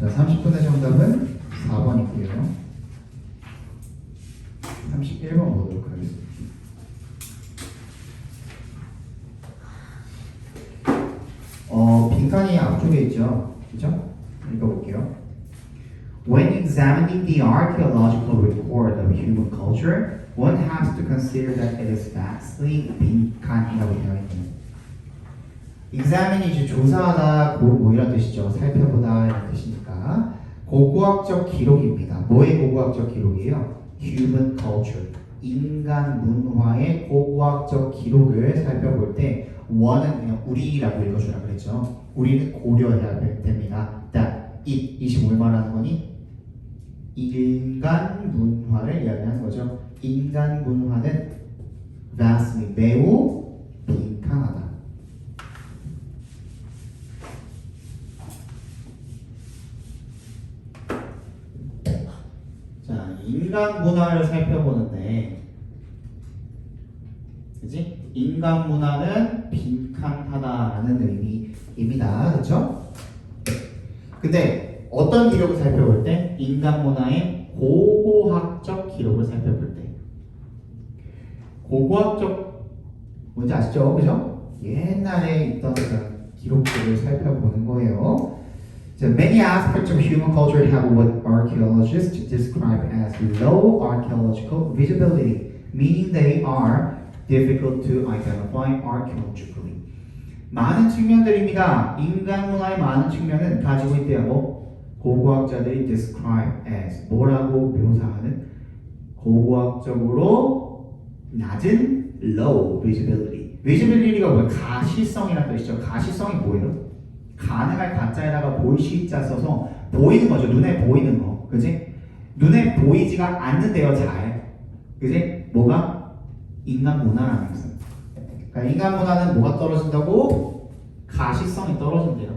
자, 30분의 정답은 4번이고요. 31번 보도록 하겠습니다. 빈칸이 앞쪽에 있죠? 그죠? 읽어볼게요. When examining the archaeological record of human culture, one has to consider that it is vastly 빈칸이라고 되어 있는. examine이 이제 조사하다, 뭐 이런 뜻이죠. 살펴보다 이런 뜻이니까 고고학적 기록입니다. 뭐의 고고학적 기록이에요? Human culture, 인간 문화의 고고학적 기록을 살펴볼 때 원은 그냥 우리라고 읽어주라 그랬죠. 우리는 고려해야 됩니다. it이 뭘 말하는 거니? 인간 문화를 이야기하는 거죠. 인간 문화는 vastly, 매우 빈칸하다. 자, 인간 문화를 살펴보는데, 그지? 인간 문화는 빈칸하다라는 의미입니다. 그렇죠? 근데 어떤 기록을 살펴볼 때? 인간 문화의 고고학적 기록을 살펴볼 때. 고고학적 뭔지 아시죠? 그죠? 옛날에 있던 그런 기록들을 살펴보는 거예요. So many aspects of human culture have what archaeologists describe as low archaeological visibility, meaning they are difficult to identify archaeologically. 많은 측면들입니다. 인간 문화의 많은 측면은 가지고 있대요. 뭐? 고고학자들이 describe as 뭐라고 묘사하는 고고학적으로 낮은 low visibility. visibility가 뭐예요? 가시성이라는 뜻이죠. 가시성이 뭐예요? 가능할 가짜에다가 볼 시자 써서 보이는 거죠. 눈에 보이는 거. 그지? 눈에 보이지가 않는데요, 잘. 그지? 뭐가? 인간 문화라는 것은. 그러니까 인간 문화는 뭐가 떨어진다고? 가시성이 떨어진대요.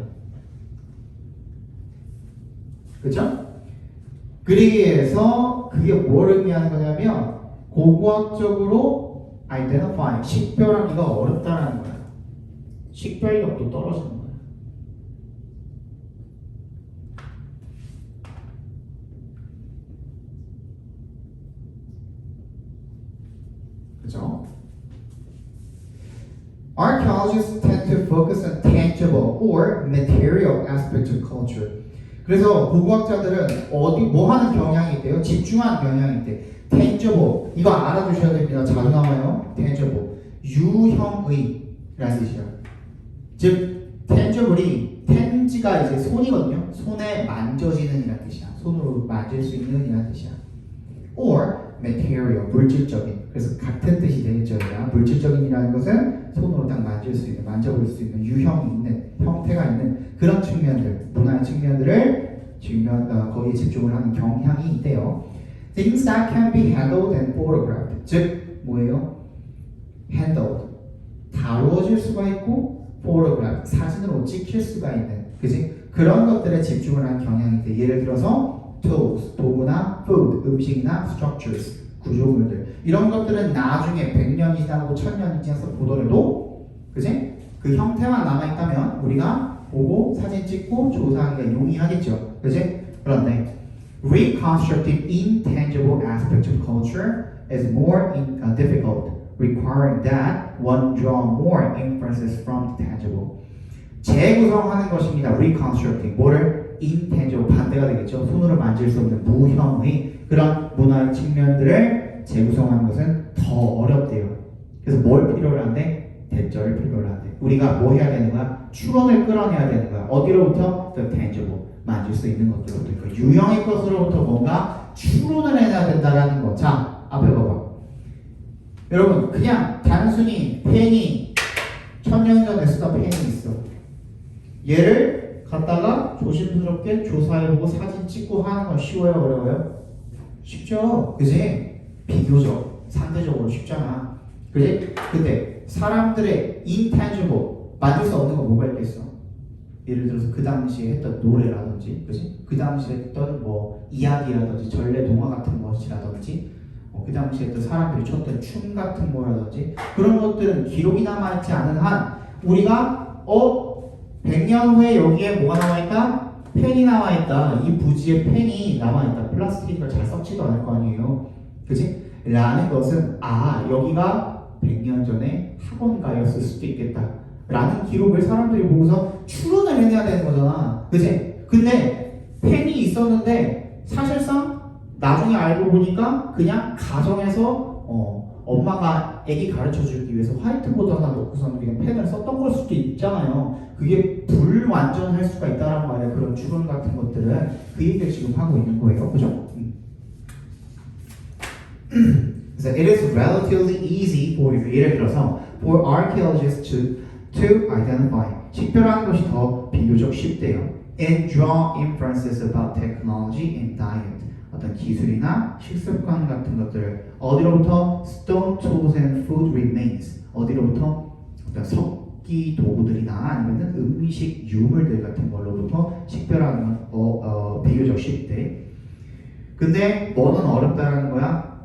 그죠? 그러기 위해서 그게 뭘 의미하는 거냐면 고고학적으로 identify, 식별하기가 어렵다라는 거야. 식별력도 떨어지는 거야. 그죠? Archaeologists tend to focus on tangible or material aspects of culture. 그래서 고고학자들은 뭐 하는 경향이 있대요? 집중하는 경향이 있대. tangible, 이거 알아두셔야 됩니다. 자주 나와요. tangible, 유형의라는 뜻이야. 즉, tangible이 tangi가 이제 손이거든요. 손에 만져지는 이라는 뜻이야. 손으로 만질 수 있는 이라는 뜻이야. or material, 물질적인. 그래서 같은 뜻이 되겠죠. 물질적인이라는 것은 손으로 딱 만질 수 있는, 만져볼 수 있는, 유형이 있는, 형태가 있는 그런 측면들, 문화의 측면들을 거기에 집중을 하는 경향이 있대요. Things that can be handled and photographed. 즉, 뭐예요? handled, 다루어질 수가 있고, photographed, 사진으로 찍힐 수가 있는, 그지? 그런 것들에 집중을 하는 경향이 있대. 예를 들어서 tools, 도구나 food, 음식이나 structures, 구조물들. 이런 것들은 나중에 100년이 지나고 1000년이 지나서 보더라도, 그지? 그 형태만 남아있다면 우리가 보고 사진 찍고 조사하기가 용이하겠죠. 그지? 그런데 reconstructing intangible aspects of culture is more difficult, requiring that one draw more inferences from the tangible. 재구성하는 것입니다. reconstructing. 뭐를? intangible. 반대가 되겠죠. 손으로 만질 수 없는 무형의 그런 문화의 측면들을 재구성하는 것은 더 어렵대요. 그래서 뭘 필요로 한대? 대절을 필요로 한대. 우리가 뭐 해야 되는 거야? 추론을 끌어내야 되는 거야. 어디로부터? The tangible. 만질 수 있는 것들로부터. 그러니까 유형의 것으로부터 뭔가 추론을 해야 된다라는 거. 자, 앞에 봐봐. 여러분, 그냥 단순히 펜이 1000년 전에 쓰던 펜이 있어. 얘를 갖다가 조심스럽게 조사해보고 사진 찍고 하는 건 쉬워요? 어려워요? 쉽죠? 그지? 비교적, 상대적으로 쉽잖아. 그지? 근데 사람들의 intangible, 만들 수 없는 거 뭐가 있겠어? 예를 들어서 그 당시에 했던 노래라든지, 그지? 그 당시에 했던 뭐 이야기라든지 전래 동화 같은 것이라든지, 그 당시에 또 사람들이 췄던 춤 같은 거라든지 그런 것들은 기록이 남아있지 않은 한 우리가 100년 후에 여기에 뭐가 남아있다? 펜이 나와 있다. 이 부지에 펜이 나와 있다. 플라스틱을 잘 썩지도 않을 거 아니에요. 그지? 라는 것은 여기가 100년 전에 학원가였을 수도 있겠다. 라는 기록을 사람들이 보고서 추론을 해내야 되는 거잖아. 그지? 근데 펜이 있었는데 사실상 나중에 알고 보니까 그냥 가정에서 엄마가 애기 가르쳐주기 위해서 화이트보드 하나 놓고서는 그냥 펜을 썼던 걸 수도 있잖아요. 그게 불완전할 수가 있다란 말이에요. 그런 추론 같은 것들은 그 얘기를 지금 하고 있는 거예요. 그죠? 그래서 it is relatively easy for 예를 들어서 for archaeologists to identify 식별하는 것이 더 비교적 쉽대요. and draw inferences about technology and diet 어떤 기술이나 식습관 같은 것들을 어디로부터 stone tools and food remains 어디로부터 어떤 석기 도구들이나 아니면은 음식 유물들 같은 걸로부터 식별하는 건 비교적 쉽대. 근데 뭐는 어렵다라는 거야?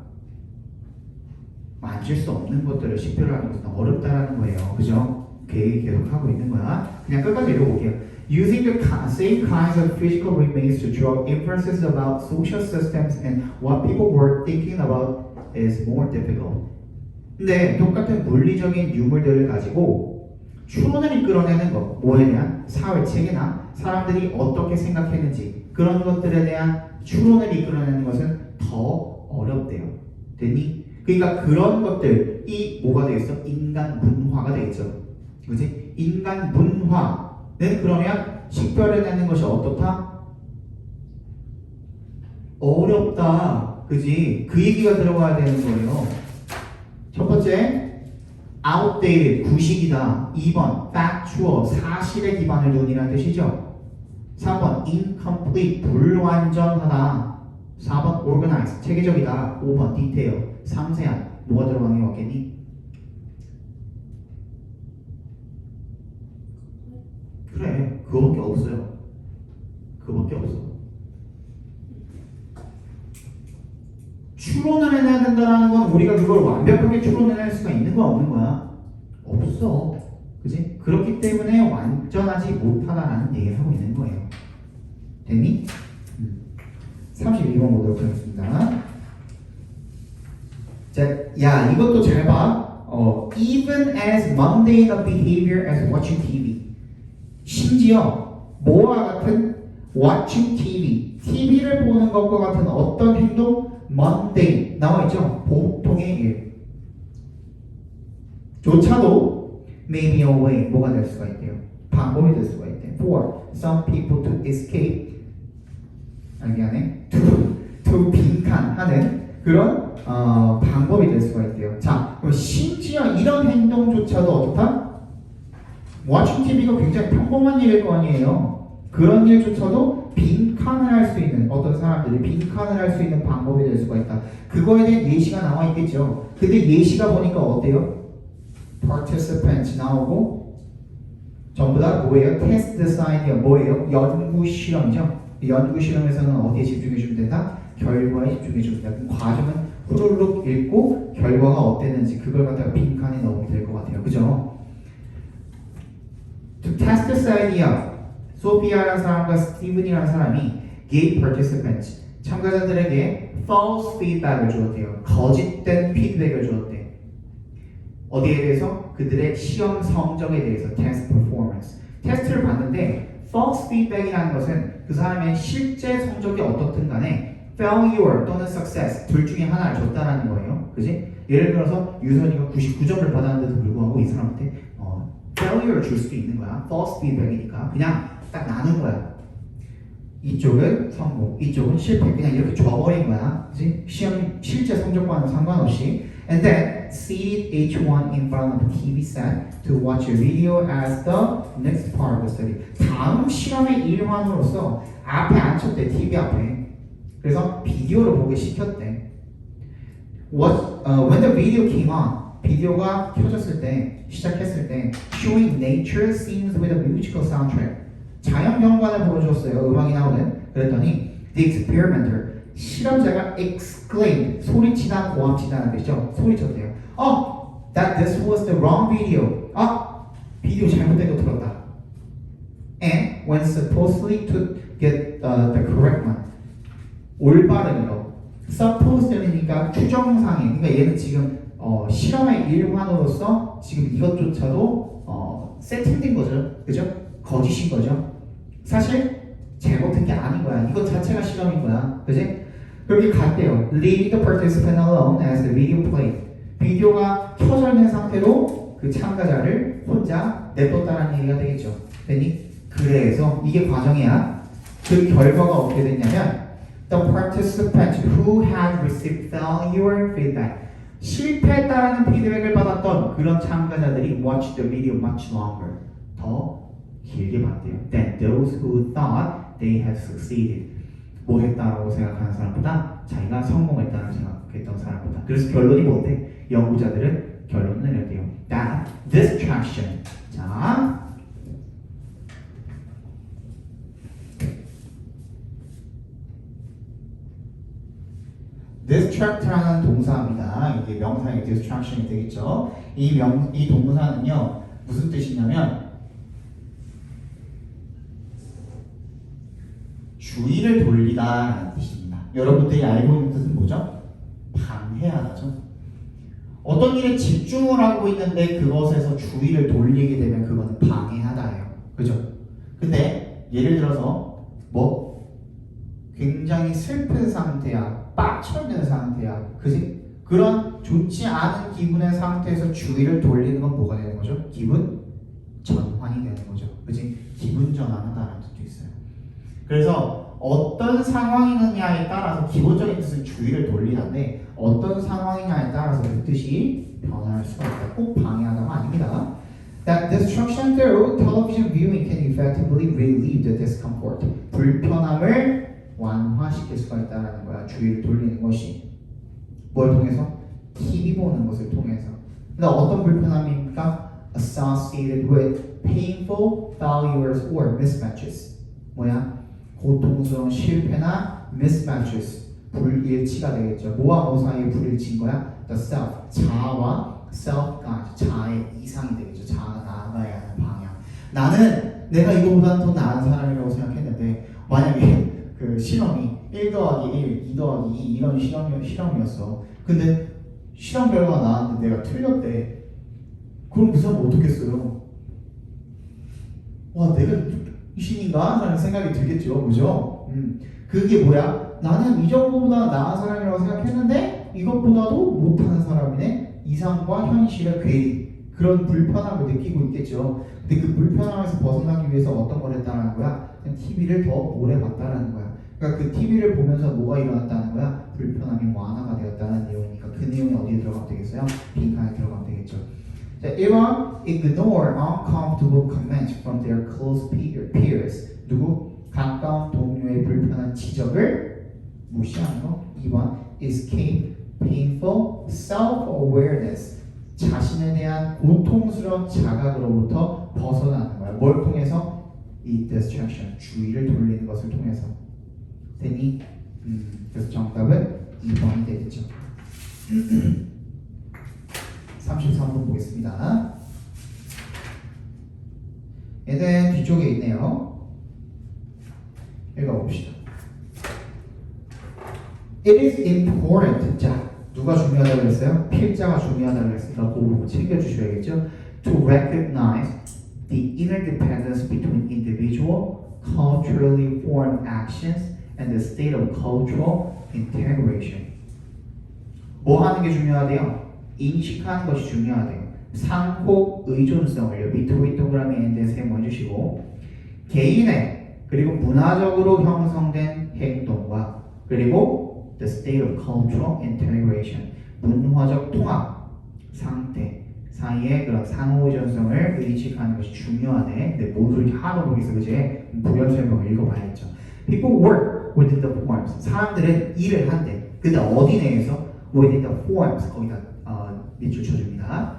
만질 수 없는 것들을 식별하는 것은 어렵다라는 거예요. 그죠? 그 얘기 계속 하고 있는 거야. 그냥 끝까지 읽어볼게요. Using the same kinds of physical remains to draw inferences about social systems and what people were thinking about is more difficult. 근데 똑같은 물리적인 유물들을 가지고 추론을 이끌어내는 것, 뭐에 대한 사회 체계나 사람들이 어떻게 생각했는지 그런 것들에 대한 추론을 이끌어내는 것은 더 어렵대요. 됐니? 그러니까 그런 것들이 뭐가 되겠어? 인간 문화가 되겠죠. 그렇지? 인간 문화는 그러면 식별해내는 것이 어떻다? 어렵다. 그지? 그 얘기가 들어가야 되는 거예요. 첫 번째, outdated, 구식이다. 2번, factual, 사실에 기반을 둔 이라는 뜻이죠. 3번, incomplete, 불완전하다. 4번, organized, 체계적이다. 5번, detail, 상세한. 뭐가 들어가는 게 맞겠니? 그래, 그거밖에 없어요. 그거밖에 없어. 추론을 해내야 된다는 건 우리가 그걸 완벽하게 추론해낼 수가 있는 거야, 없는 거야? 없어. 그지? 그렇기 때문에 완전하지 못하다라는 얘기를 하고 있는 거예요. 됐니? 32번 보도록 하겠습니다. 자, 야, 이것도 잘 봐. Even as mundane a behavior as watching TV. 심지어 뭐와 같은 watching TV, TV를 보는 것과 같은 어떤 행동, mundane 나와 있죠. 보통의 일. 조차도 may be a way 뭐가 될 수가 있대요. 방법이 될 수가 있대. For some people to escape, 미안해, to 빈칸하는 그런 방법이 될 수가 있대요. 자, 그럼 심지어 이런 행동조차도 어떻다? watching TV가 굉장히 평범한 일일 거 아니에요. 그런 일조차도 빈칸을 할 수 있는 어떤 사람들이 빈칸을 할 수 있는 방법이 될 수가 있다. 그거에 대한 예시가 나와 있겠죠. 근데 예시가 보니까 어때요? participants 나오고 전부 다 뭐예요? test design이요. 뭐예요? 연구 실험이죠. 연구 실험에서는 어디에 집중해 주면 된다? 결과에 집중해 주면 된다. 그럼 과정은 후루룩 읽고 결과가 어땠는지 그걸 갖다가 빈칸에 넣으면 될 것 같아요. 그죠? To test this idea, 소피아라는 사람과 스티븐이라는 사람이 gave participants, 참가자들에게 false feedback을 주었대요. 거짓된 피드백을 주었대. 어디에 대해서? 그들의 시험 성적에 대해서 test performance. 테스트를 봤는데 false feedback이라는 것은 그 사람의 실제 성적이 어떻든 간에 failure 또는 success 둘 중에 하나를 줬다라는 거예요. 그지? 예를 들어서 유선이가 99점을 받았는데도 불구하고 이 사람한테 failure를 줄 수도 있는 거야. false feedback이니까 그냥 딱 나눈 거야. 이쪽은 성공, 이쪽은 실패. 그냥 이렇게 줘버린 거야. 그치? 시험 실제 성적과는 상관없이. And then seat each one in front of a TV set to watch a video as the next part of the study. 다음 실험의 일환으로서 앞에 앉혔대. TV 앞에. 그래서 비디오를 보게 시켰대. When the video came on, 비디오가 켜졌을 때, 시작했을 때 showing nature scenes with a musical soundtrack 자연 경관을 보여줬어요. 음악이 나오는. 그랬더니 the experimenter 실험자가 exclaimed 소리치다 고함치다는 뜻이죠. 소리쳤대요. That this was the wrong video. 비디오 잘못된 거 틀었다. And when supposedly to get the correct one. 올바른 거. supposed니까 추정상에. 그러니까 얘는 지금 실험의 일환으로서 지금 이것조차도 세팅된 거죠. 그죠? 거짓인 거죠. 사실 잘못한 게 아닌 거야. 이것 자체가 실험인 거야. 그지? 그렇게 갔대요. Leave the participant alone as the video played. 비디오가 켜져 있는 상태로 그 참가자를 혼자 냅뒀다는 얘기가 되겠죠. 됐니? 그래서 이게 과정이야. 그 결과가 어떻게 됐냐면 The participant who had received failure feedback 실패했다라는 피드백을 받았던 그런 참가자들이 watched the video much longer 더 길게 봤대요. Than those who thought they had succeeded 뭐 했다라고 생각하는 사람보다 자기가 성공했다고 생각했던 사람보다. 그래서 결론이 뭔데? 연구자들은 결론을 내렸대요. That distraction. 자, distract라는 동사입니다. 이게 명사의 distraction이 되겠죠. 이 동사는요 무슨 뜻이냐면 주의를 돌리다라는 뜻입니다. 여러분들이 알고 있는 뜻은 뭐죠? 방해하다죠. 어떤 일에 집중을 하고 있는데 그것에서 주의를 돌리게 되면 그거는 방해하다예요. 그죠? 근데 예를 들어서 뭐 굉장히 슬픈 상태야, 빡쳐있는 상태야, 그지? 그런 좋지 않은 기분의 상태에서 주의를 돌리는 건 뭐가 되는 거죠? 기분 전환이 되는 거죠. 그지? 기분 전환하다라는 뜻도 있어요. 그래서 어떤 상황이느냐에 따라서 기본적인 뜻은 주의를 돌리는데 어떤 상황이냐에 따라서 그 뜻이 변할 수가 있다. 꼭 방해하다가 아닙니다. That distraction through television viewing can effectively relieve the discomfort. 불편함을 완화시킬 수가 있다는 거야. 주의를 돌리는 것이. 뭘 통해서? TV 보는 것을 통해서. 근데 어떤 불편함입니까? Associated with painful failures or mismatches. 뭐야? 고통스러운 실패나 mismatches. 불일치가 되겠죠. 뭐와 뭐 사이에 불일치인 거야? The self. 자아와 self가 자아의 이상이 되겠죠. 자아가 나아가야 하는 방향. 나는 내가 이거보다는 더 나은 사람이라고 생각했는데 만약에 그 실험이 1 더하기 1, 2 더하기 2 이런 실험이었어. 근데 실험 결과가 나왔는데 내가 틀렸대. 그럼 그 사람 어떻겠어요? 와, 내가 신인가? 라는 생각이 들겠죠. 그죠? 그게 뭐야? 나는 이 정도보다 나은 사람이라고 생각했는데 이것보다도 못하는 사람이네. 이상과 현실의 괴리. 그런 불편함을 느끼고 있겠죠. 근데 그 불편함에서 벗어나기 위해서 어떤 걸 했다는 거야? 그냥 TV를 더 오래 봤다는 거야. 그러니까 그 TV를 보면서 뭐가 일어났다는 거야? 불편함이 완화가 되었다는 내용이니까 그 내용이 어디에 들어가면 되겠어요? 빈칸에 들어가면 되겠죠. 자, 1번 ignore uncomfortable comments from their close peers. 누구? 가까운 동료의 불편한 지적을 무시하는 거. 2번 escape painful self-awareness. 자신에 대한 고통스러운 자각으로부터 벗어나는 거야. 뭘 통해서? 이 distraction, 주의를 돌리는 것을 통해서. 되니? 그래서 정답은 2번이 되겠죠. 33번 보겠습니다. 얘는 뒤쪽에 있네요. 읽어봅시다. It is important. 자, 누가 중요하다고 그랬어요? 필자가 중요하다고 그랬으니까 그 부분 챙겨주셔야겠죠. To recognize the interdependence between individual, culturally formed actions and the state of cultural integration. 뭐 하는 게 중요하대요? 인식하는 것이 중요하대요. 상호 의존성을요. 밑으로 동그라미 엔드에 세모해주시고 개인의 그리고 문화적으로 형성된 행동과 그리고 the state of cultural integration 문화적 통합 상태 사이의 그런 상호 의존성을 인식하는 것이 중요하네. 근데 뭔 소리 하나도 모르겠어. 그제 부연 설명을 읽어봐야겠죠. People work within the forms. 사람들은 일을 한대. 근데 어디 내에서? within the forms. 거기다 밑줄 쳐줍니다.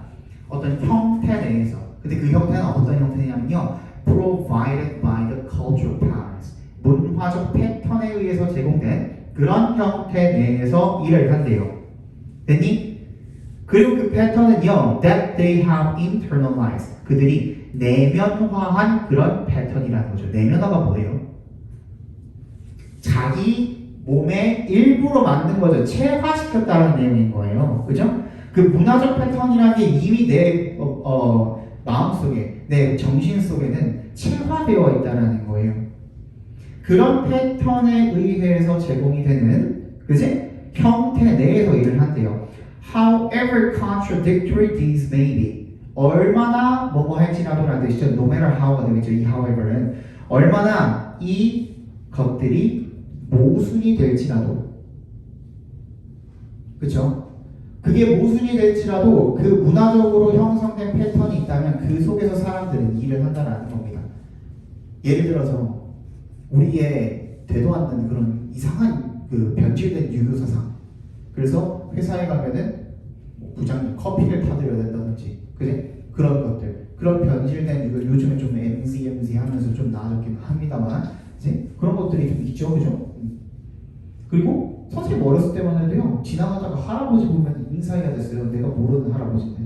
어떤 형태 내에서. 근데 그 형태는 어떤 형태냐면요. provided by the cultural patterns. 문화적 패턴에 의해서 제공된 그런 형태 내에서 일을 한대요. 됐니? 그리고 그 패턴은요. that they have internalized. 그들이 내면화한 그런 패턴이라는 거죠. 내면화가 뭐예요? 자기 몸의 일부로 만든 거죠. 체화시켰다는 내용인 거예요. 그죠? 그 문화적 패턴이라는 게 이미 내 마음속에, 내 정신 속에는 체화되어 있다는 거예요. 그런 패턴에 의해서 제공이 되는, 그지? 형태 내에서 일을 한대요. However contradictory these may be. 얼마나 뭐뭐 할지라도라는 뜻이죠. No matter how가 되겠죠. 이 however는 얼마나 이 것들이 모순이 될지라도, 그렇죠? 그게 모순이 될지라도 그 문화적으로 형성된 패턴이 있다면 그 속에서 사람들은 일을 한다는 겁니다. 예를 들어서 우리의 되도 않는 그런 이상한 그 변질된 유교 사상. 그래서 회사에 가면은 부장님 커피를 타드려야 된다든지, 그지? 그런 것들, 그런 변질된 유교, 요즘에 좀 MZ 하면서 좀 나아졌긴 합니다만, 이제 그런 것들이 좀 있죠, 그죠? 그리고 선생님 어렸을 때만 해도요, 지나가다가 할아버지 보면 인사해야 됐어요. 내가 모르는 할아버지인데,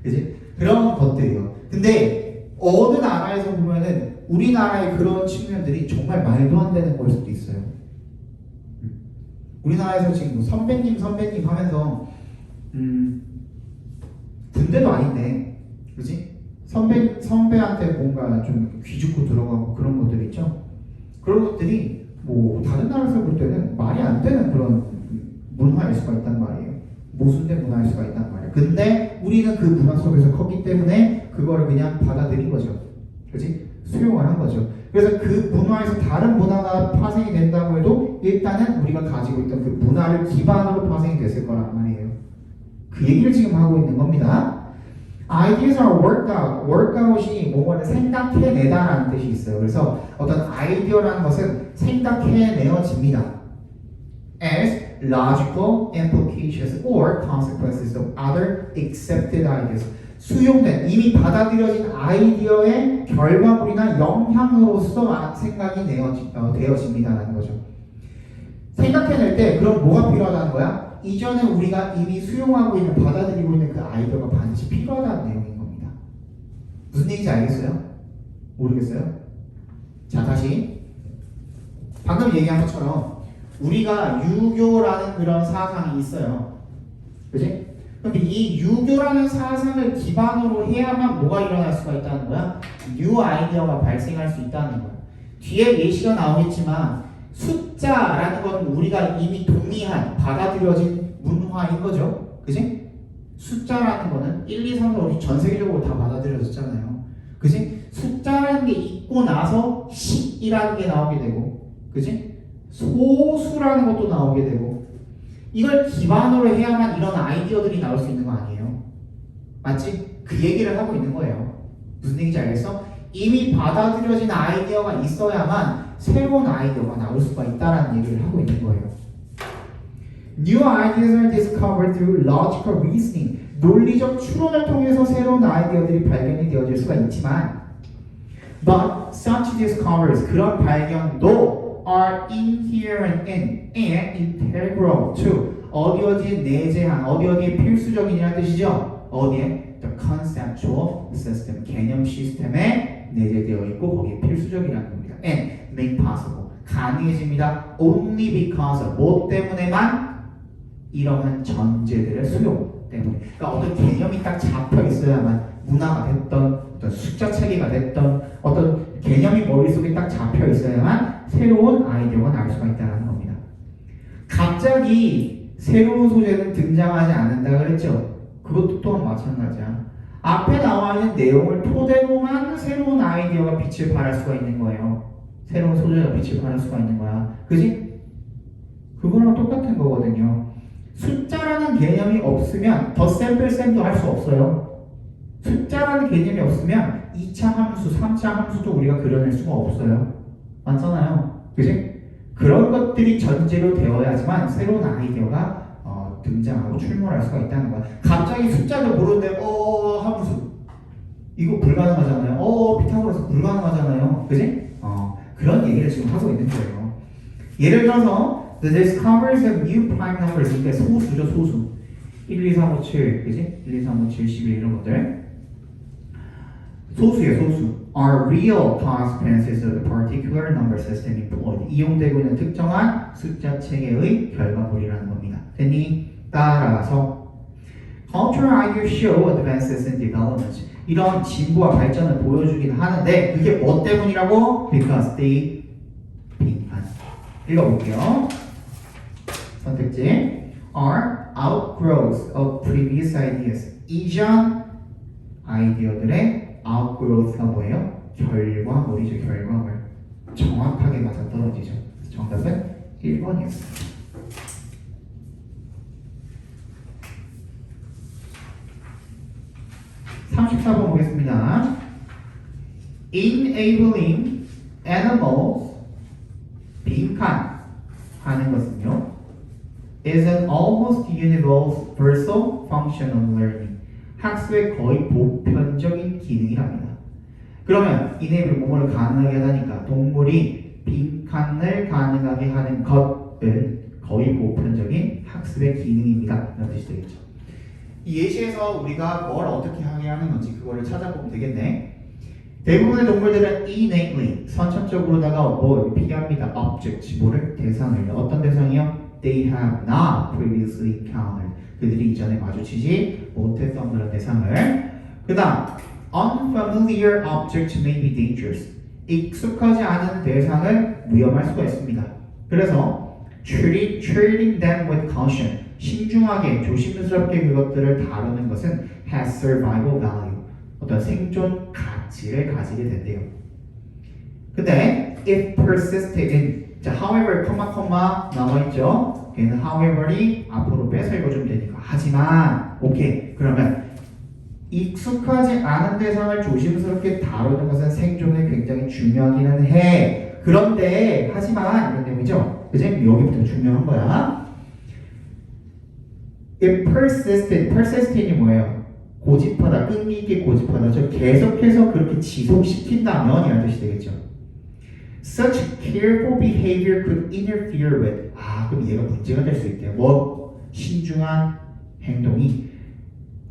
그지? 그런 것들이요. 근데 어느 나라에서 보면은 우리나라의 그런 측면들이 정말 말도 안 되는 걸 수도 있어요. 우리나라에서 지금 뭐 선배님 하면서 군대도 아닌데, 그지? 선배한테 뭔가 좀 귀죽고 들어가고 그런 것들 있죠? 그런 것들이 뭐 다른 나라에서 볼 때는 말이 안 되는 그런 문화일 수가 있단 말이에요. 모순된 문화일 수가 있단 말이에요. 근데 우리는 그 문화 속에서 컸기 때문에 그거를 그냥 받아들인 거죠. 그지? 수용을 한 거죠. 그래서 그 문화에서 다른 문화가 파생이 된다고 해도 일단은 우리가 가지고 있던 그 문화를 기반으로 파생이 됐을 거란 말이에요. 그 얘기를 지금 하고 있는 겁니다. Ideas are worked out. workout이 뭐뭐를 생각해내다라는 뜻이 있어요. 그래서 어떤 아이디어라는 것은 생각해내어집니다. As logical implications or consequences of other accepted ideas. 수용된, 이미 받아들여진 아이디어의 결과물이나 영향으로서 생각이 되어집니다라는 거죠. 생각해낼 때 그럼 뭐가 필요하다는 거야? 이전에 우리가 이미 수용하고 있는, 받아들이고 있는 그 아이디어가 반드시 필요하다는 내용인 겁니다. 무슨 얘기인지 알겠어요? 모르겠어요? 자, 다시 방금 얘기한 것처럼 우리가 유교라는 그런 사상이 있어요. 그치? 근데 이 유교라는 사상을 기반으로 해야만 뭐가 일어날 수가 있다는 거야? 뉴 아이디어가 발생할 수 있다는 거야. 뒤에 예시가 나오겠지만 숫자라는 건 우리가 이미 동의한, 받아들여진 문화인 거죠. 그지? 숫자라는 거는 1, 2, 3, 4, 5 전 세계적으로 다 받아들여졌잖아요. 그지? 숫자라는 게 있고 나서 식이라는 게 나오게 되고, 그지? 소수라는 것도 나오게 되고, 이걸 기반으로 해야만 이런 아이디어들이 나올 수 있는 거 아니에요? 맞지? 그 얘기를 하고 있는 거예요. 무슨 얘기인지 알겠어? 이미 받아들여진 아이디어가 있어야만 새로운 아이디어가 나올 수가 있다는 얘기를 하고 있는 거예요. New ideas are discovered through logical reasoning. 논리적 추론을 통해서 새로운 아이디어들이 발견이 되어질 수가 있지만, but such discoveries, 그런 발견도 are inherent in and integral to, 어디에 내재한, 어디에 필수적인이라는 뜻이죠. 어디에? The conceptual system, 개념 시스템에 내재되어 있고 거기에 필수적이라는 겁니다. And made possible, 가능해집니다. Only because of, 뭐 때문에만? 이러한 전제들의 수용 때문에. 그러니까 어떤 개념이 딱 잡혀 있어야만, 문화가 됐던 어떤 숫자 체계가 됐던 어떤 개념이 머릿속에 딱 잡혀 있어야만 새로운 아이디어가 나올 수가 있다는 겁니다. 갑자기 새로운 소재는 등장하지 않는다 그랬죠? 그것도 또한 마찬가지야. 앞에 나와 있는 내용을 토대로만 새로운 아이디어가 빛을 발할 수가 있는 거예요. 새로운 소재가 빛을 발할 수가 있는 거야. 그지? 그거랑 똑같은 거거든요. 숫자라는 개념이 없으면 더 샘플 할 수 없어요. 숫자라는 개념이 없으면 2차 함수, 3차 함수도 우리가 그려낼 수가 없어요. 맞잖아요. 그지? 그런 것들이 전제로 되어야지만 새로운 아이디어가 등장하고 출몰할 수가 있다는 거야. 갑자기 숫자도 모르는데 함수 이거 불가능하잖아요. 피타고라스 불가능하잖아요. 그지? 그런 얘기를 지금 하고 있는 거예요. 예를 들어서 the discoveries of new prime numbers, 그러니까 소수죠, 소수. 1, 2, 3, 5, 7, 그지? 1, 2, 3, 5, 7, 11 이런 것들 소수예요, 소수. are real consequences of the particular number system employed. 이용되고 있는 특정한 숫자 체계의 결과물이라는 겁니다. 됐니? 따라서 cultural ideas show advances in development. 이런 진보와 발전을 보여주긴 하는데 그게 뭐 때문이라고? Because they 빈칸. 읽어볼게요. 선택지 are outgrowths of previous ideas. 이전 아이디어들의 outgrowth가 뭐예요? 결과물이죠. 결과물. 정확하게 맞아 떨어지죠. 정답은 1번이었습니다. 34번 보겠습니다. Enabling animals 빈칸 하는 것은요 is an almost universal function of learning. 학습의 거의 보편적인 기능이랍니다. 그러면 enable 뭐뭐를 가능하게 하다니까 동물이 빈칸을 가능하게 하는 것은 거의 보편적인 학습의 기능입니다. 이런 뜻이 되겠죠. 이 예시에서 우리가 뭘 어떻게 하게 하는 건지 그거를 찾아보면 되겠네. 대부분의 동물들은 innately 선천적으로다가 뭐 필요합니다. object 뭐를 대상을 어떤 대상이요? They have not previously encountered. 그들이 이전에 마주치지 못했던 그런 대상을. 그다음 unfamiliar object may be dangerous. 익숙하지 않은 대상은 위험할 수가 있습니다. 그래서 treating them with caution. 신중하게 조심스럽게 그것들을 다루는 것은 has survival value. 어떤 생존 가치를 가지게 된대요. 근데 if persisted in 자, however, 컴마 나와있죠? 걔는 however이 앞으로 빼서 읽어주면 되니까. 하지만, 오케이. 그러면 익숙하지 않은 대상을 조심스럽게 다루는 것은 생존에 굉장히 중요하기는 해. 그런데, 하지만, 이런 내용이죠? 그치? 여기부터 중요한 거야. if persisted이 뭐예요? 고집하다, 끈기 있게 고집하다. 저 계속해서 그렇게 지속시킨다면 이라는 뜻이 되겠죠. Such careful behavior could interfere with. 그럼 얘가 문제가 될 수 있대요. 뭐? 신중한 행동이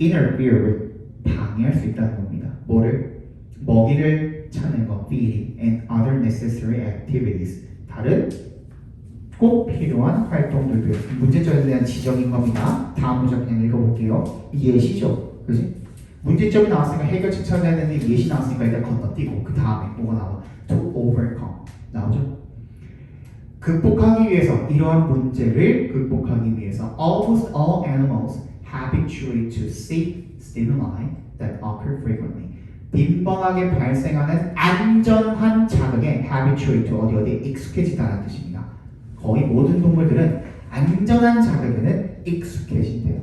interfere with. 방해할 수 있다는 겁니다. 뭐를? 먹이를 찾는 것, feeding, and other necessary activities. 다른 꼭 필요한 활동들도 문제점에 대한 지적인 겁니다. 다음 문장 그냥 읽어볼게요. 예시죠. 그지? 문제점이 나왔으니까 해결책 찾아야 되는데 예시 나왔으니까 일단 건너뛰고 그 다음에 뭐가 나와? To overcome 나오죠? 극복하기 위해서 이러한 문제를 극복하기 위해서 almost all animals habituate to seek stimuli that occur frequently. 빈번하게 발생하는 안전한 자극에 habituate 어디 익숙해지다는 뜻입니다. 거의 모든 동물들은 안전한 자극에는 익숙해진대요.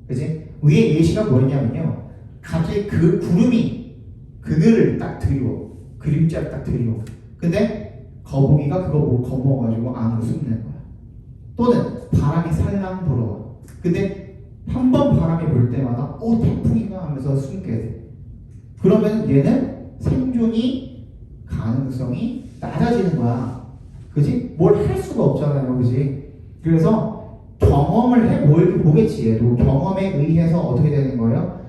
그치? 위에 예시가 뭐였냐면요. 갑자기 그 구름이 그늘을 딱 드리워. 그림자를 딱 드리워. 근데 거북이가 그거 뭐 겁먹어가지고 안으로 숨는 거야. 또는 바람이 살랑 불어와. 근데 한 번 바람이 불 때마다 태풍이가 하면서 숨게 돼. 그러면 얘는 생존이 가능성이 낮아지는 거야. 그지? 뭘 할 수가 없잖아요. 그지? 그래서 경험을 해보겠지. 얘도 경험에 의해서 어떻게 되는 거예요?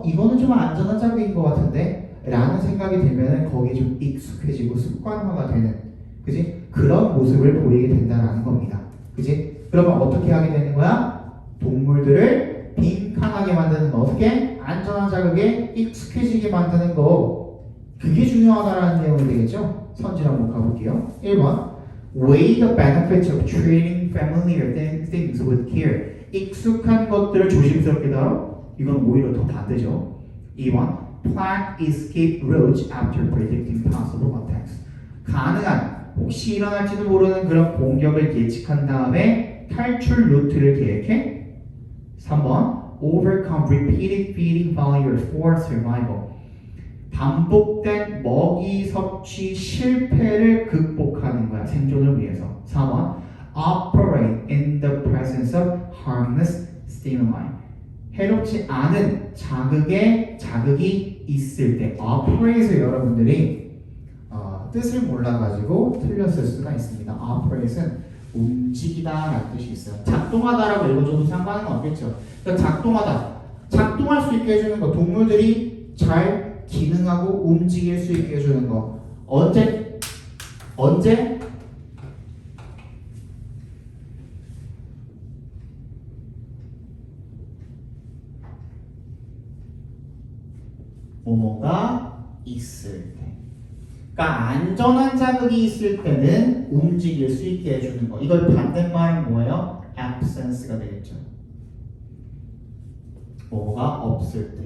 이거는 좀 안전한 자극인 것 같은데? 라는 생각이 들면은 거기에 좀 익숙해지고 습관화가 되는, 그지? 그런 모습을 보이게 된다는 겁니다. 그지? 그러면 어떻게 하게 되는 거야? 동물들을 빈칸하게 만드는 거. 어떻게? 안전한 자극에 익숙해지게 만드는 거. 그게 중요하다라는 내용이 되겠죠? 선질 한번 가볼게요. 1번. Weigh the benefits of treating familiar things with care. 익숙한 것들을 조심스럽게 다뤄. 이건 오히려 더 반대죠. 2번. Plan escape routes after predicting possible attacks. 가능한, 혹시 일어날지도 모르는 그런 공격을 예측한 다음에 탈출 루트를 계획해. 3번. Overcome repeated feeding failures for survival. 반복된 먹이 섭취 실패를 극복하는 거야. 생존을 위해서. 4번. Operate in the presence of harmless stimuli. 해롭지 않은 자극이 있을 때 operate에서 여러분들이 뜻을 몰라가지고 틀렸을 수가 있습니다. operate은 움직이다 라는 뜻이 있어요. 작동하다라고 읽어줘도 상관은 없겠죠. 그러니까 작동할 수 있게 해주는 거. 동물들이 잘 기능하고 움직일 수 있게 해주는 거. 언제? 언제? 뭐뭐가 있을 때. 그러니까 안전한 자극이 있을 때는 움직일 수 있게 해주는 거. 이걸 반대말은 뭐예요? absence가 되겠죠. 뭐가 없을 때.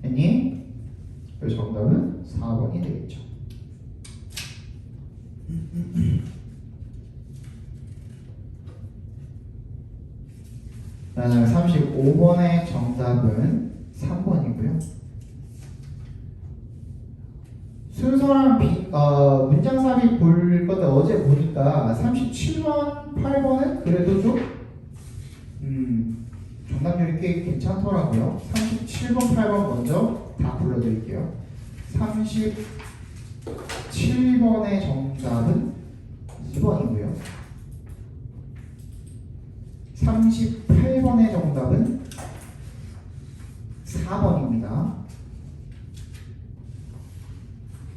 했니? 그래서 정답은 4번이 되겠죠. 그다음에 35번의 정답은 3번이고요. 순서랑 문장 삽입 볼 건데 어제 보니까 37번, 8번은 그래도 좀 정답률이 꽤 괜찮더라고요. 37번, 8번 먼저 다 불러드릴게요. 37번의 정답은 2번이고요. 38번의 정답은 4번입니다.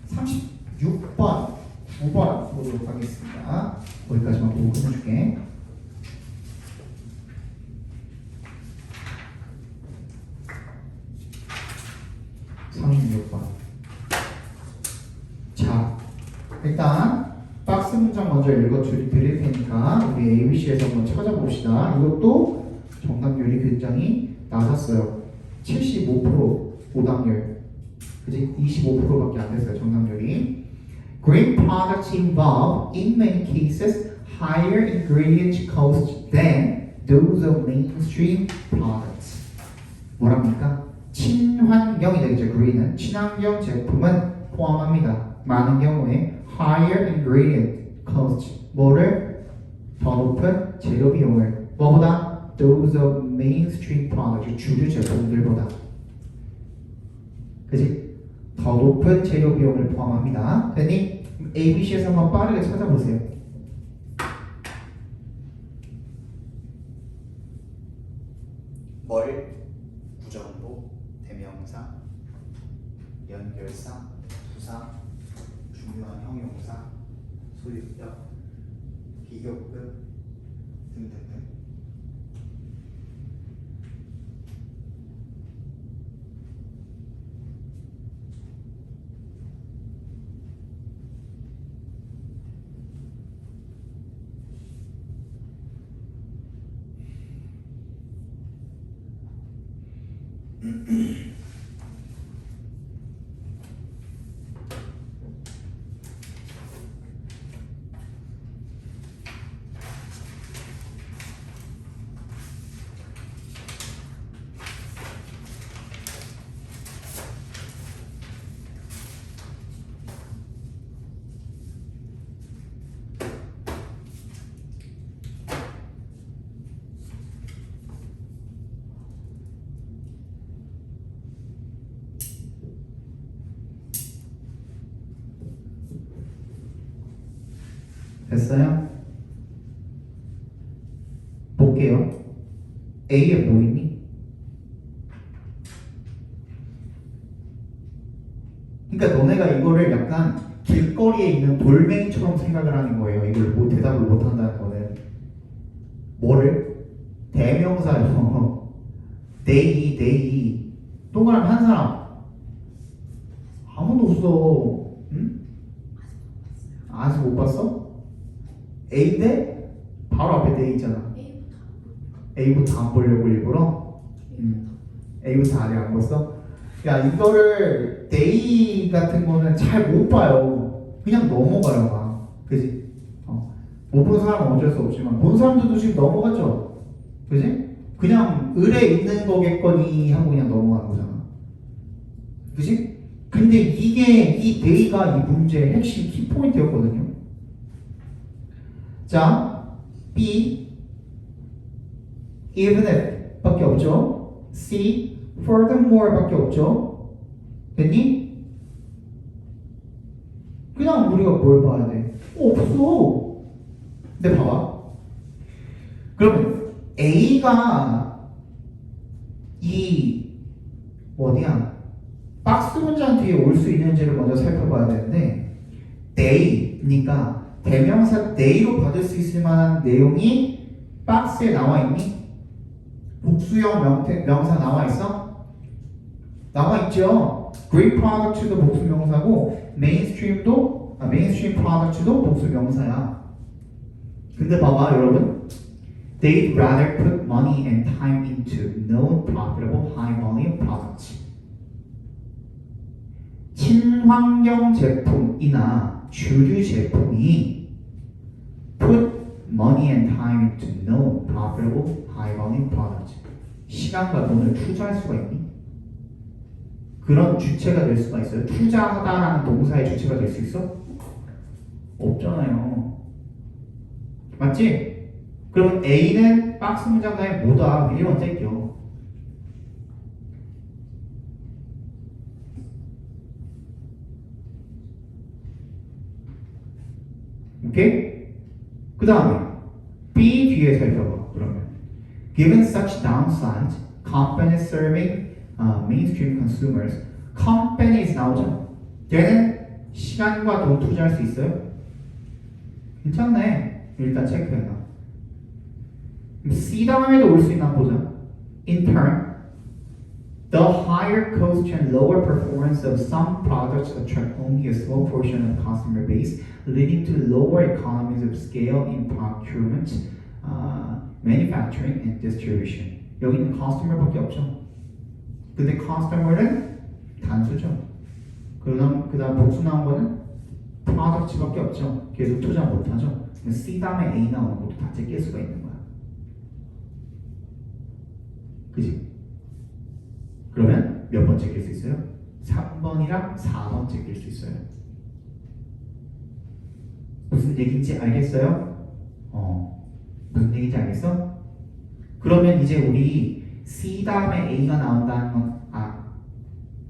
36번, 9번 보도록 하겠습니다. 거기까지만 보고 끝내줄게. 자, 일단 박스 문장 먼저 읽어드릴 테니까 우리 ABC에서 한번 찾아봅시다. 이것도 정답률이 굉장히 낮았어요. 75% 오답률. 그지? 25%밖에 안 됐어요. 정답률이. Green products involve, in many cases, higher ingredient costs than those of mainstream products. 뭐랍니까? 친환경이 되겠죠. Green은 친환경 제품은 포함합니다. 많은 경우에 higher ingredient cost 뭐를 더 높은 재료 비용을 뭐보다 those of mainstream products 주류 제품들보다 그지? 더 높은 재료 비용을 포함합니다. 그러니 ABC에서 한번 빠르게 찾아보세요. 뭘? 부정보, 대명사, 연결사, 부사, 중요한 형용사, 소유격, 비교급 등등등. 됐어요? 볼게요. A에 뭐 있니? 그러니까 너네가 이거를 약간 길거리에 있는 돌멩이처럼 생각을 하는 거예요. 이걸 뭐 대답을 못 한다는 거는. 뭐를? 대명사요. they. 동그라미 한 사람. 아무도 없어. 응? 아직 못 봤어? A인데 바로 앞에 they 있잖아. A부터 안 보려고 일부러? A부터 아직 안 봤어? 야, 이거를 they 같은 거는 잘 못 봐요. 그냥 넘어가요, 막. 그지? 못 본 사람은 어쩔 수 없지만 본 사람들도 지금 넘어갔죠? 그지? 그냥 을에 있는 거겠거니 하고 그냥 넘어가는 거잖아. 그지? 근데 이게 이 they가 이 문제의 핵심 키포인트였거든요. 자, B even if 밖에 없죠. C furthermore 밖에 없죠. 됐니? 그냥 우리가 뭘 봐야 돼? 없어. 근데 봐봐. A가 이 어디야? 박스 문장 뒤에 올 수 있는지를 먼저 살펴봐야 되는데 they니까 대명사 they로 받을 수 있을 만한 내용이 박스에 나와 있니? 복수형 명사 나와 있어? 나와 있죠. Great product도 복수 명사고 mainstream product도 복수 명사야. 근데 봐봐 여러분, they'd rather put money and time into known profitable high volume products. 친환경 제품이나 주류 제품이 put money and time into known profitable high volume products. 시간과 돈을 투자할 수가 있니? 그런 주체가 될 수가 있어요? 투자하다라는 동사의 주체가 될 수 있어? 없잖아요. 맞지? 그럼 A는 박스 문장 다음에 뭐다? 미리 먼저 할게요. 오케이? 그 다음에 B 뒤에 살펴봐. 그러면 given such downsides, companies serving mainstream consumers, companies 나오죠? 얘는 시간과 돈 투자할 수 있어요? 괜찮네. 일단 체크해놔. C 다음에도 올 수 있나 보자. In turn, the higher cost and lower performance of some products attract only a small portion of customer base, leading to lower economies of scale in procurement, manufacturing, and distribution. 여기는 customer밖에 없죠. 근데 customer는 단수죠. 그다음 복수 나온 거는 product밖에 없죠. 계속 투자 못하죠. C 다음에 A 나오는 것도 다 제낄 수가 있는 거야. 그지? 그러면 몇 번 제낄 수 있어요? 3번이랑 4번 제낄 수 있어요. 무슨 얘기인지 알겠어요? 무슨 얘기인지 알겠어? 그러면 이제 우리 C 다음에 A가 나온다는 건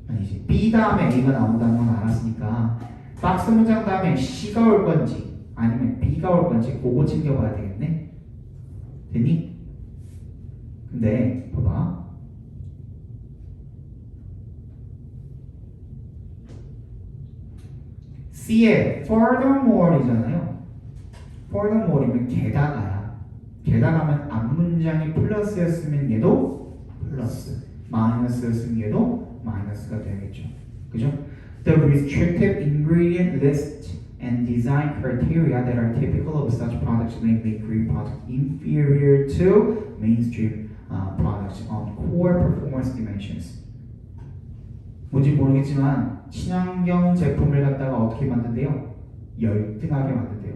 아니지. B 다음에 A가 나온다는 건 알았으니까 박스 문장 다음에 C가 올 건지 아니면 B가 올 건지 그거 챙겨봐야 되겠네. 됐니? 근데 봐봐. C에 furthermore이잖아요. furthermore이면 게다가야. 게다가면 앞문장이 플러스였으면 얘도 플러스, 마이너스였으면 얘도 마이너스가 되겠죠. 그죠? The restrictive ingredient list and design criteria that are typical of such products may make green products inferior to mainstream products on core performance dimensions. 뭔지 모르겠지만 친환경 제품을 갖다가 어떻게 만든대요? 열등하게 만든대요.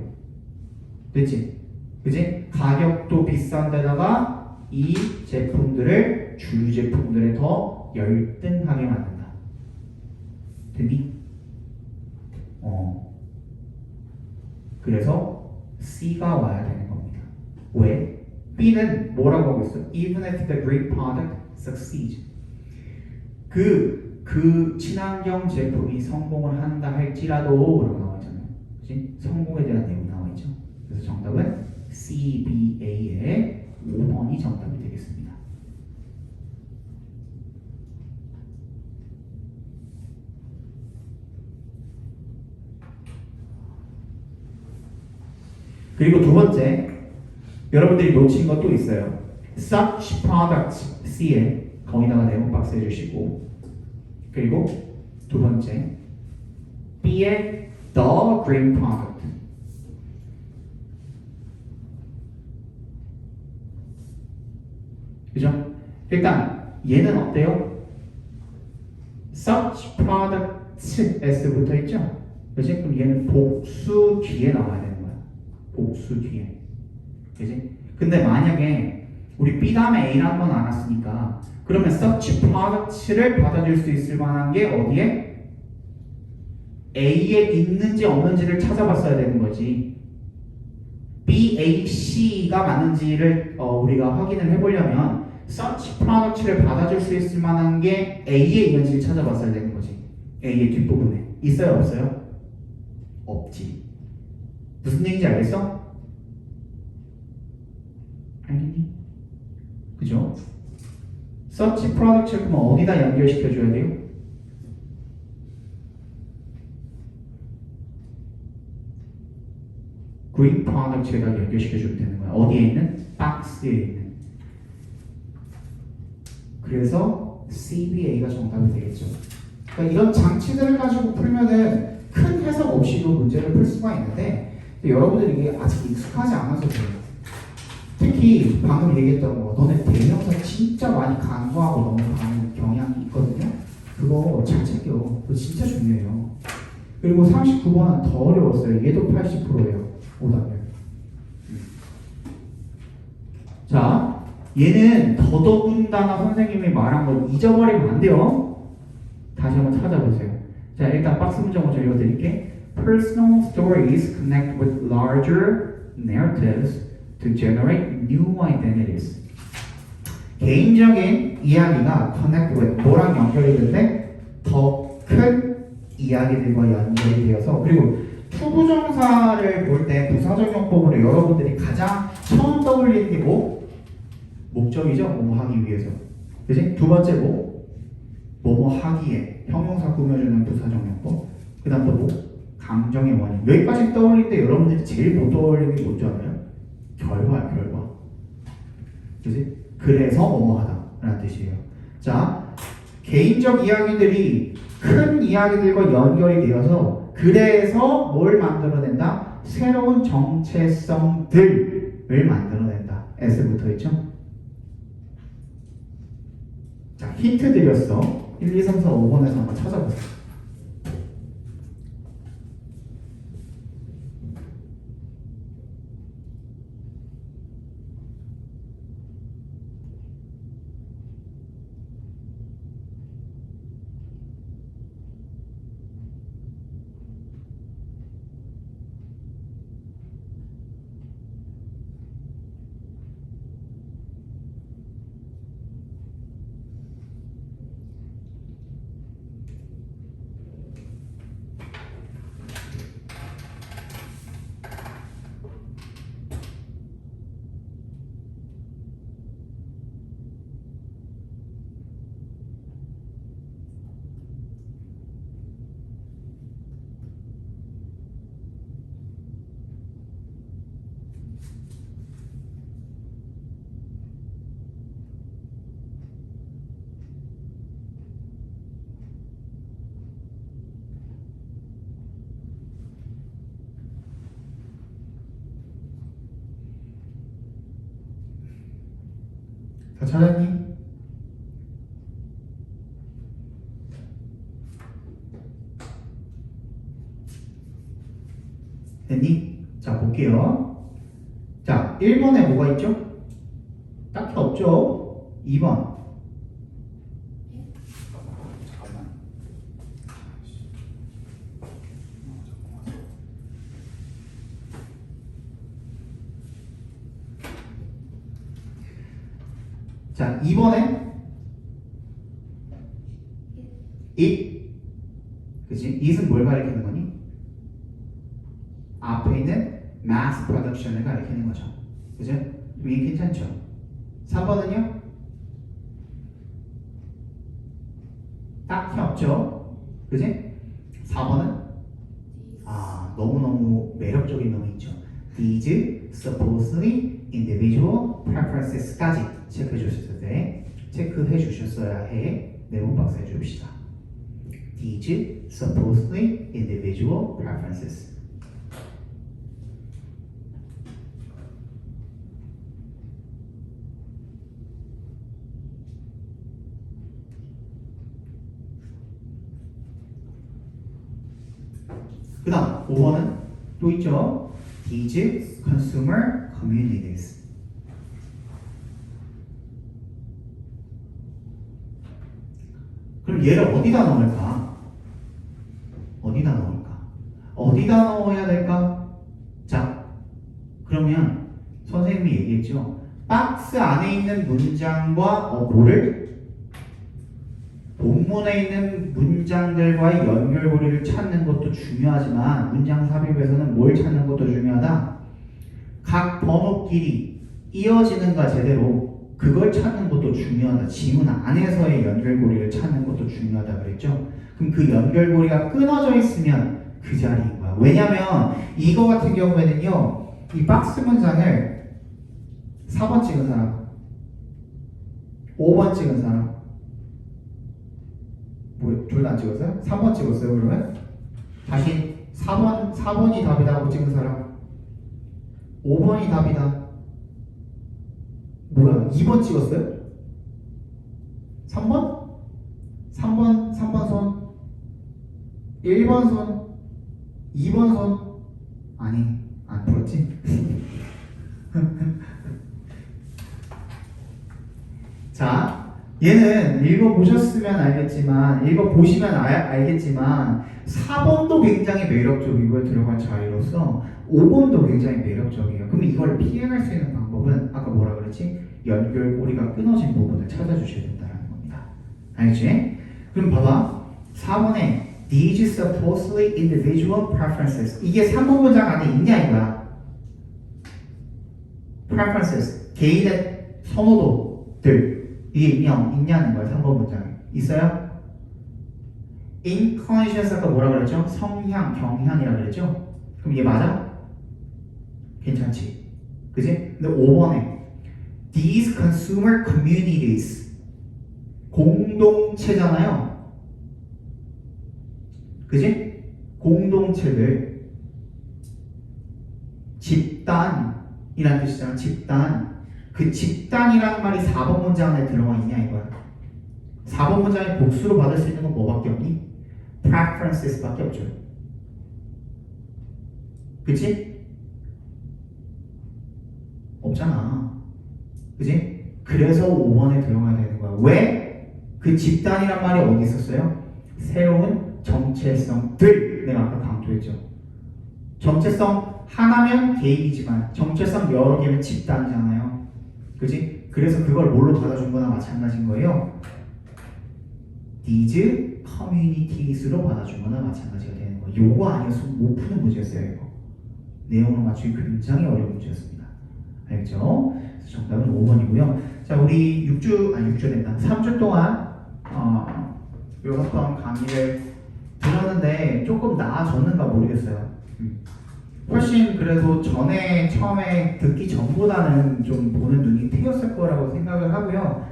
됐지? 그지? 가격도 비싼 데다가 이 제품들을 주류 제품들에 더 열등하게 만든다. 됐니? 그래서 C가 와야 되는 겁니다. 왜? B는 뭐라고 하고 있어? Even if the great product succeeds. 그 친환경 제품이 성공을 한다 할지라도 라고 나와 있잖아요. 그치? 성공에 대한 내용이 나와 있죠. 그래서 정답은 CBA의 5번이 정답이 되겠습니다. 그리고 두 번째, 여러분들이 놓친 것도 있어요. Such products C에 거기다가 내용 박스 해주시고, 그리고 두 번째 B의 the green product. 그죠? 일단 얘는 어때요? Such products S 붙어 있죠? 그치? 그럼 얘는 복수 뒤에 나와야 되는 거야. 복수 뒤에. 그치? 근데 만약에 우리 B 다음에 A라는 건 알았으니까 그러면 such products를 받아줄 수 있을 만한 게 어디에? A에 있는지 없는지를 찾아봤어야 되는 거지. B, A, C가 맞는지를 우리가 확인을 해보려면 such products를 받아줄 수 있을 만한 게 A에 있는지를 찾아봤어야 되는 거지. A의 뒷부분에. 있어요? 없어요? 없지. 무슨 얘기인지 알겠어? 알겠니? 그죠? such product를 그럼 어디다 연결시켜줘야 돼요? green product에다 연결시켜주면 되는 거야. 어디에 있는? 박스에 있는. 그래서 CBA가 정답이 되겠죠. 그러니까 이런 장치들을 가지고 풀면은 큰 해석 없이도 문제를 풀 수가 있는데 여러분들이 이게 아직 익숙하지 않아서 그래요. 특히 방금 얘기했던 거 너네 대명사 진짜 많이 간과하고 넘어가는 경향이 있거든요. 그거 잘 챙겨. 그거 진짜 중요해요. 그리고 39번은 더 어려웠어요. 얘도 80%예요. 오답률. 자, 얘는 더더군다나 선생님이 말한 거 잊어버리면 안 돼요. 다시 한번 찾아보세요. 자, 일단 박스 문제 먼저 읽어드릴게. Personal stories connect with larger narratives to generate new identities. 개인적인 이야기가 connect with 뭐랑 연결이 되는데 더 큰 이야기들과 연결이 되어서 그리고 투부정사를 볼 때 부사적 용법으로 여러분들이 가장 처음 떠올리는 게 뭐? 목적이죠. 뭐뭐 하기 위해서. 그지? 두 번째 뭐뭐 하기에 형용사 꾸며주는 부사적 용법. 그 다음 또 뭐? 감정의 원인. 여기까지 떠올릴 때 여러분들이 제일 못 떠올리는 게 뭔지 알아요? 결과. 그지? 그래서 뭐뭐하다 라는 뜻이에요. 자, 개인적 이야기들이 큰 이야기들과 연결이 되어서 그래서 뭘 만들어낸다? 새로운 정체성들을 만들어낸다. S 붙어있죠? 자, 힌트 드렸어. 1, 2, 3, 4, 5번에서 한번 찾아보세요. 자, 차장님. 됐니? 자, 볼게요. 자, 1번에 뭐가 있죠? 딱히 없죠? 2번. 잠깐만. 자, 2번에 it. 그치? it은 뭘 가리키는 거니? 앞에 있는 mass production을 가리키는 거죠. 그죠? 이게 괜찮죠? 3번은요? 딱히 없죠? 그지? 4번은? 아, 너무너무 매력적인 놈이 있죠. These supposedly individual preferences까지 체크해 주셨을 때 체크해 주셨어야 해. 네모 박스 해줍시다. These supposedly individual preferences. 그 다음 5번은 또 있죠. These consumer communities. 그럼 얘를 어디다 넣을까? 어디다 넣을까? 어디다 넣어야 될까? 자, 그러면 선생님이 얘기했죠. 박스 안에 있는 문장과 뭐를? 본문에 있는 문장들과의 연결고리를 찾는 것도 중요하지만 문장 삽입에서는 뭘 찾는 것도 중요하다. 각 번호끼리 이어지는가 제대로 그걸 찾는 것도 중요하다. 지문 안에서의 연결고리를 찾는 것도 중요하다 그랬죠. 그럼 그 연결고리가 끊어져 있으면 그 자리인 거야. 왜냐면 이거 같은 경우에는요. 이 박스 문장을 4번 찍은 사람, 5번 찍은 사람, 뭐 둘 다 안 찍었어요? 3번 찍었어요 그러면? 다시 4번이 답이다 하고 찍은 사람, 5번이 답이다. 뭐야? 2번 찍었어요? 3번? 3번 손, 1번 손, 2번 손. 아니, 안 풀었지? 자, 얘는 읽어보셨으면 알겠지만, 읽어보시면 알겠지만 4번도 굉장히 매력적이고요. 들어간 자리로서 5번도 굉장히 매력적이에요. 그럼 이걸 피해갈 수 있는 방법은 아까 뭐라 그랬지? 연결고리가 끊어진 부분을 찾아주셔야 된다는 겁니다. 알지? 그럼 봐봐. 4번에 These supposedly individual preferences. 이게 3번 문장 안에 있냐 이거야. preferences. 개인의 선호도들. 이게 있냐는 거야. 3번 문장에. 있어요? inclinations 아까 뭐라 그랬죠? 성향, 경향이라 그랬죠? 그럼 이게 맞아? 괜찮지? 그지? 근데 5번에 These consumer communities. 공동체잖아요. 그지? 공동체들. 집단이라는 뜻이잖아. 집단. 그 집단이라는 말이 4번 문장 안에 들어가 있냐 이거야. 4번 문장에 복수로 받을 수 있는 건 뭐밖에 없니? preferences 밖에 없죠. 그치? 없잖아. 그치? 그래서 5번에 들어가야 되는 거야. 왜? 그 집단이란 말이 어디 있었어요? 새로운 정체성들. 내가 아까 강조했죠. 정체성 하나면 개인이지만 정체성 여러 개면 집단이잖아요. 그지? 그래서 그걸 뭘로 받아준 거나 마찬가지인 거예요. These communities로 받아준 거나 마찬가지가 되는 거예요. 요거 아니었으면 못 푸는 문제였어요. 이거. 내용을 맞추기 굉장히 어려운 문제였습니다. 알겠죠? 그래서 정답은 5번이고요. 자, 우리 6주 된다. 3주 동안 요었던 강의를 들었는데 조금 나아졌는가 모르겠어요. 훨씬 그래도 처음에 듣기 전보다는 좀 보는 눈이 트였을 거라고 생각을 하고요.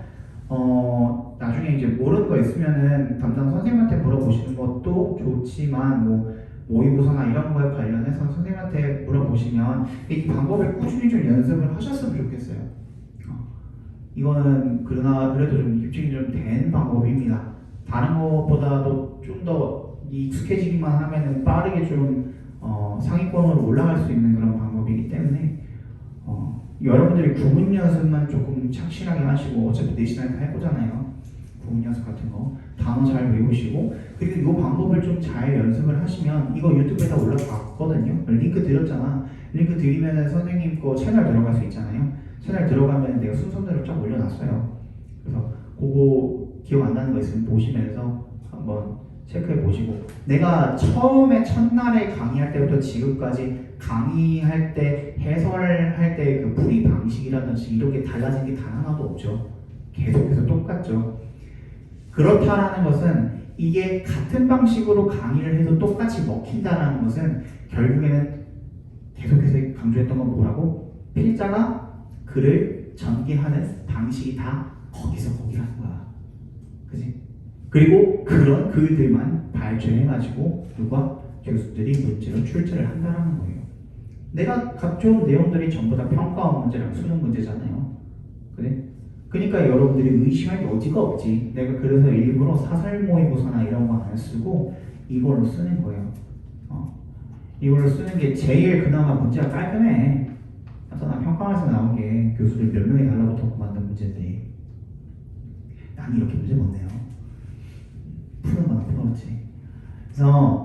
나중에 이제 모르는 거 있으면은 담당 선생님한테 물어보시는 것도 좋지만 뭐 모의고사나 이런 거에 관련해서 선생님한테 물어보시면 이 방법을 꾸준히 좀 연습을 하셨으면 좋겠어요. 이거는 그래도 좀 입증이 좀 된 방법입니다. 다른 것보다도 좀 더 익숙해지기만 하면은 빠르게 좀 상위권으로 올라갈 수 있는 그런 방법이기 때문에 여러분들이 구문 연습만 조금 착실하게 하시고 어차피 내신을 다 해보잖아요. 구문 연습 같은 거 단어 잘 외우시고 그리고 이 방법을 좀 잘 연습을 하시면 이거 유튜브에다 올라갔거든요. 링크 드렸잖아. 링크 드리면은 선생님 거 채널 들어갈 수 있잖아요. 채널 들어가면 내가 순서대로 쫙 올려놨어요. 그래서 그거 기억 안 나는 거 있으면 보시면서 한번 체크해 보시고 내가 처음에 첫날에 강의할 때부터 지금까지 강의할 때 해설할 때 그 풀이 방식이라든지 이런 게 달라진 게 단 하나도 없죠. 계속해서 똑같죠. 그렇다라는 것은 이게 같은 방식으로 강의를 해도 똑같이 먹힌다라는 것은 결국에는 계속해서 강조했던 건 뭐라고? 필자가 글을 전개하는 방식이 다 거기서 거기라는 거야. 그지? 그리고 그런 글들만 발췌해가지고 누가 교수들이 문제로 출제를 한다라는 거예요. 내가 가져온 내용들이 전부 다 평가원 문제랑 수능 문제잖아요. 그래? 그러니까 여러분들이 의심할 여지가 없지. 내가 그래서 일부러 사설 모의고사나 이런 거 안 쓰고 이걸로 쓰는 거예요. 이걸로 쓰는 게 제일 그나마 문제가 깔끔해. 나 평가원에서 나온 게 교수들 몇 명이 달라붙었고 만든 문제인데 난 이렇게 문제 못 내요. 푸는 거나 풀었지. 그래서